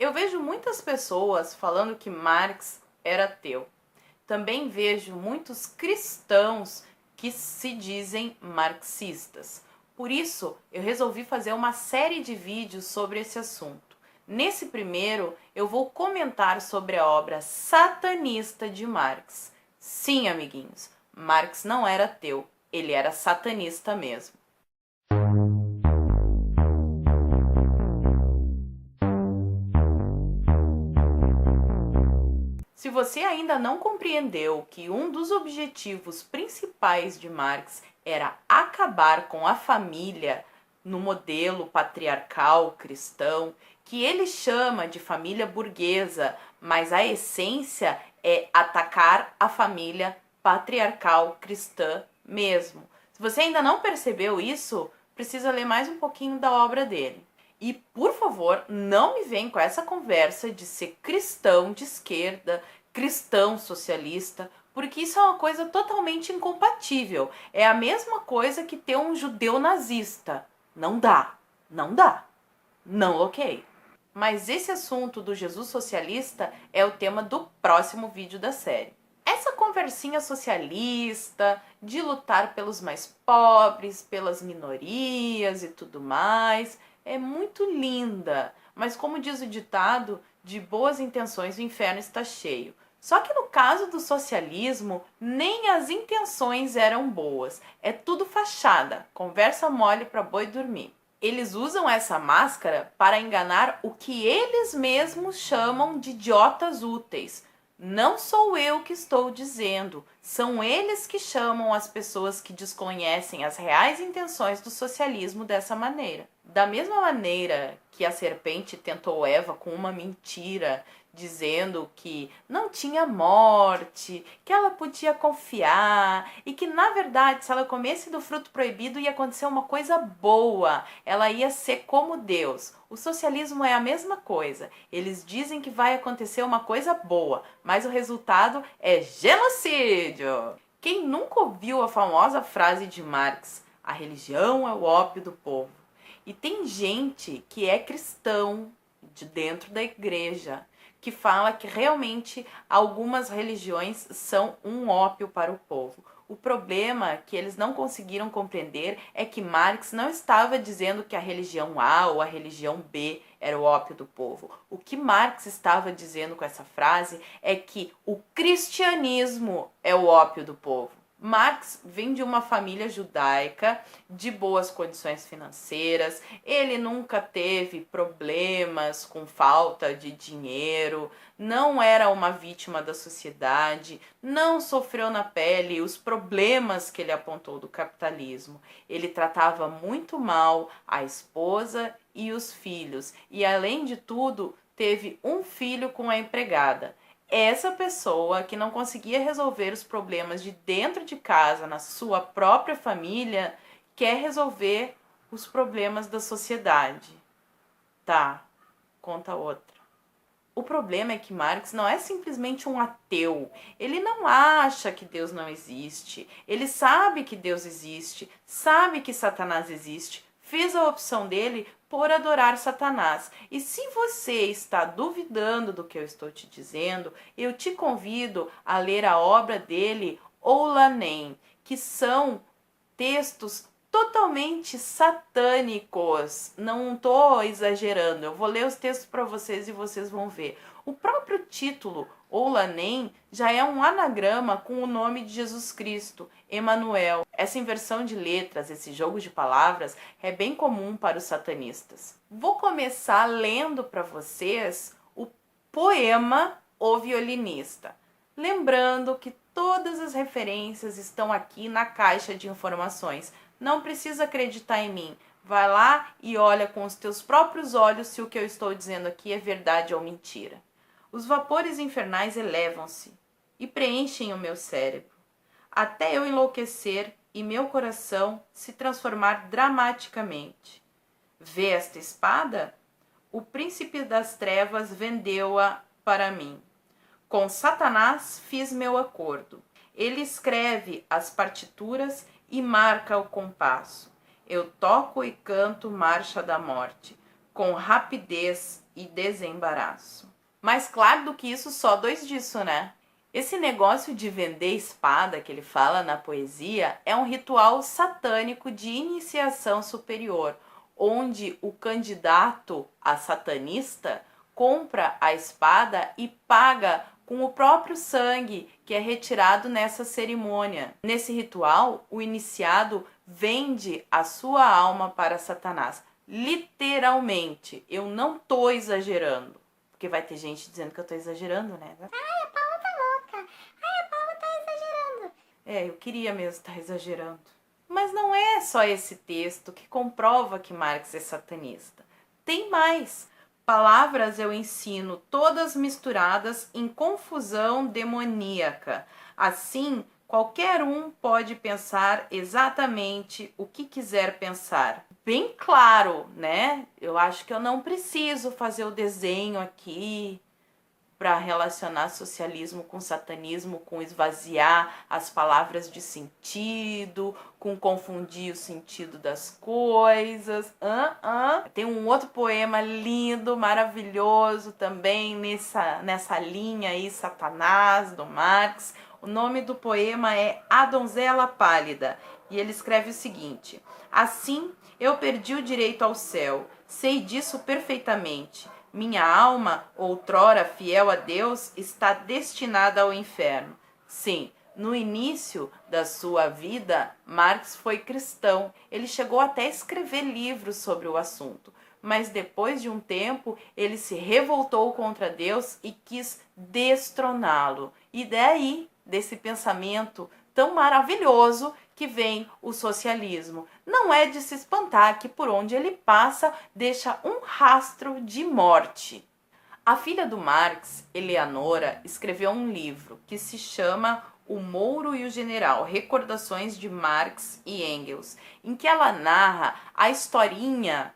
Eu vejo muitas pessoas falando que Marx era ateu. Também vejo muitos cristãos que se dizem marxistas. Por isso, eu resolvi fazer uma série de vídeos sobre esse assunto. Nesse primeiro, eu vou comentar sobre a obra satanista de Marx. Sim, amiguinhos, Marx não era ateu, ele era satanista mesmo. Se você ainda não compreendeu que um dos objetivos principais de Marx era acabar com a família no modelo patriarcal cristão, que ele chama de família burguesa, mas a essência é atacar a família patriarcal cristã mesmo. Se você ainda não percebeu isso, precisa ler mais um pouquinho da obra dele. E, por favor, não me vem com essa conversa de ser cristão de esquerda, cristão socialista, porque isso é uma coisa totalmente incompatível. É a mesma coisa que ter um judeu nazista. Não dá, não dá, não loquei. Mas esse assunto do Jesus socialista é o tema do próximo vídeo da série. Essa conversinha socialista, de lutar pelos mais pobres, pelas minorias e tudo mais, é muito linda, mas como diz o ditado, de boas intenções o inferno está cheio. Só que no caso do socialismo, nem as intenções eram boas. É tudo fachada, conversa mole para boi dormir. Eles usam essa máscara para enganar o que eles mesmos chamam de idiotas úteis. Não sou eu que estou dizendo, são eles que chamam as pessoas que desconhecem as reais intenções do socialismo dessa maneira. Da mesma maneira que a serpente tentou Eva com uma mentira, dizendo que não tinha morte, que ela podia confiar e que, na verdade, se ela comesse do fruto proibido ia acontecer uma coisa boa, ela ia ser como Deus. O socialismo é a mesma coisa. Eles dizem que vai acontecer uma coisa boa, mas o resultado é genocídio. Quem nunca ouviu a famosa frase de Marx, a religião é o ópio do povo? E tem gente que é cristão de dentro da igreja que fala que realmente algumas religiões são um ópio para o povo. O problema que eles não conseguiram compreender é que Marx não estava dizendo que a religião A ou a religião B era o ópio do povo. O que Marx estava dizendo com essa frase é que o cristianismo é o ópio do povo. Marx vem de uma família judaica de boas condições financeiras, ele nunca teve problemas com falta de dinheiro, não era uma vítima da sociedade, não sofreu na pele os problemas que ele apontou do capitalismo. Ele tratava muito mal a esposa e os filhos, e além de tudo, teve um filho com a empregada. Essa pessoa que não conseguia resolver os problemas de dentro de casa, na sua própria família, quer resolver os problemas da sociedade. Tá, conta outra. O problema é que Marx não é simplesmente um ateu. Ele não acha que Deus não existe. Ele sabe que Deus existe, sabe que Satanás existe, fez a opção dele por adorar Satanás. E se você está duvidando do que eu estou te dizendo, eu te convido a ler a obra dele, Oulanem, que são textos totalmente satânicos. Não estou exagerando, eu vou ler os textos para vocês e vocês vão ver. O próprio título, Oulanem, já é um anagrama com o nome de Jesus Cristo, Emanuel. Essa inversão de letras, esse jogo de palavras, é bem comum para os satanistas. Vou começar lendo para vocês o poema O Violinista. Lembrando que todas as referências estão aqui na caixa de informações. Não precisa acreditar em mim. Vai lá e olha com os teus próprios olhos se o que eu estou dizendo aqui é verdade ou mentira. Os vapores infernais elevam-se e preenchem o meu cérebro, até eu enlouquecer e meu coração se transformar dramaticamente. Vê esta espada? O príncipe das trevas vendeu-a para mim. Com Satanás fiz meu acordo. Ele escreve as partituras e marca o compasso. Eu toco e canto marcha da morte, com rapidez e desembaraço. Mais claro do que isso, só 2 disso, né? Esse negócio de vender espada que ele fala na poesia é um ritual satânico de iniciação superior, onde o candidato a satanista compra a espada e paga com o próprio sangue que é retirado nessa cerimônia. Nesse ritual, o iniciado vende a sua alma para Satanás. Literalmente, eu não tô exagerando. Porque vai ter gente dizendo que eu tô exagerando, né? Ai, a Paula tá louca. Ai, a Paula tá exagerando. Eu queria mesmo estar exagerando. Mas não é só esse texto que comprova que Marx é satanista. Tem mais. Palavras eu ensino todas misturadas em confusão demoníaca. Assim, qualquer um pode pensar exatamente o que quiser pensar. Bem claro, né? Eu acho que eu não preciso fazer o desenho aqui para relacionar socialismo com satanismo, com esvaziar as palavras de sentido, com confundir o sentido das coisas. Tem um outro poema lindo, maravilhoso também nessa linha aí, Satanás, do Marx. O nome do poema é A Donzela Pálida e ele escreve o seguinte: assim eu perdi o direito ao céu, sei disso perfeitamente. Minha alma, outrora fiel a Deus, está destinada ao inferno. Sim, no início da sua vida, Marx foi cristão. Ele chegou até a escrever livros sobre o assunto. Mas depois de um tempo, ele se revoltou contra Deus e quis destroná-lo. E daí, desse pensamento tão maravilhoso, que vem o socialismo. Não é de se espantar que por onde ele passa deixa um rastro de morte. A filha do Marx, Eleanora, escreveu um livro que se chama O Mouro e o General, Recordações de Marx e Engels, em que ela narra a historinha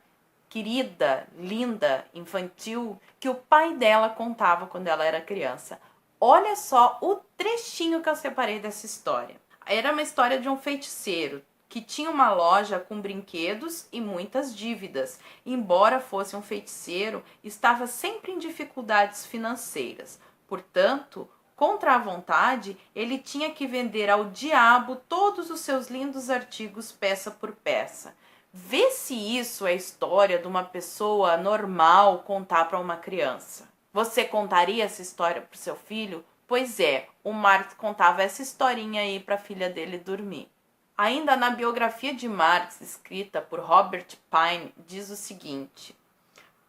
querida, linda, infantil, que o pai dela contava quando ela era criança. Olha só o trechinho que eu separei dessa história. Era uma história de um feiticeiro que tinha uma loja com brinquedos e muitas dívidas. Embora fosse um feiticeiro, estava sempre em dificuldades financeiras. Portanto, contra a vontade, ele tinha que vender ao diabo todos os seus lindos artigos peça por peça. Vê se isso é história de uma pessoa normal contar para uma criança. Você contaria essa história para o seu filho? Pois é, o Marx contava essa historinha aí para a filha dele dormir. Ainda na biografia de Marx, escrita por Robert Pine, diz o seguinte: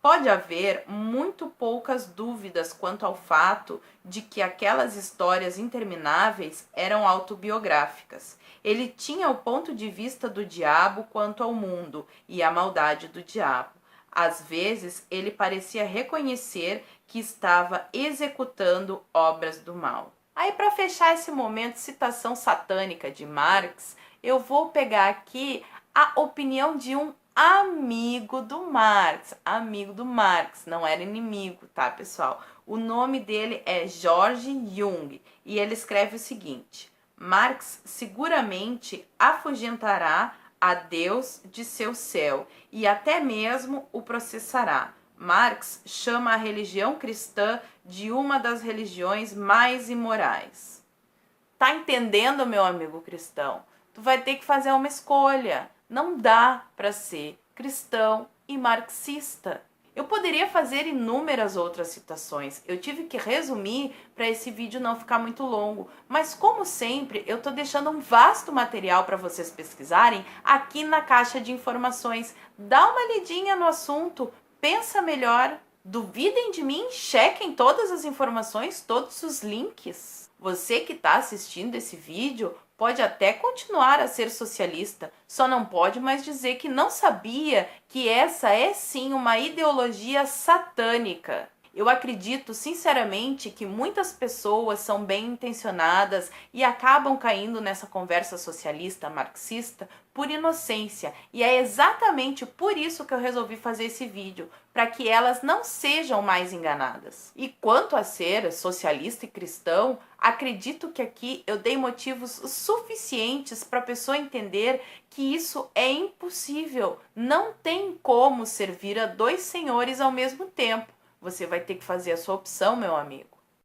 pode haver muito poucas dúvidas quanto ao fato de que aquelas histórias intermináveis eram autobiográficas. Ele tinha o ponto de vista do diabo quanto ao mundo e à maldade do diabo. Às vezes, ele parecia reconhecer que estava executando obras do mal. Aí, para fechar esse momento de citação satânica de Marx, eu vou pegar aqui a opinião de um amigo do Marx. Amigo do Marx, não era inimigo, tá, pessoal? O nome dele é George Jung e ele escreve o seguinte: Marx seguramente afugentará a Deus de seu céu e até mesmo o processará. Marx chama a religião cristã de uma das religiões mais imorais. Tá entendendo, meu amigo cristão? Tu vai ter que fazer uma escolha. Não dá para ser cristão e marxista. Eu poderia fazer inúmeras outras citações. Eu tive que resumir para esse vídeo não ficar muito longo. Mas como sempre, eu estou deixando um vasto material para vocês pesquisarem aqui na caixa de informações. Dá uma lidinha no assunto, pensa melhor, duvidem de mim, chequem todas as informações, todos os links. Você que está assistindo esse vídeo pode até continuar a ser socialista, só não pode mais dizer que não sabia que essa é sim uma ideologia satânica. Eu acredito sinceramente que muitas pessoas são bem intencionadas e acabam caindo nessa conversa socialista, marxista, por inocência. E é exatamente por isso que eu resolvi fazer esse vídeo, para que elas não sejam mais enganadas. E quanto a ser socialista e cristão, acredito que aqui eu dei motivos suficientes para a pessoa entender que isso é impossível. Não tem como servir a dois senhores ao mesmo tempo. você vai ter que fazer a sua opção, meu amigo.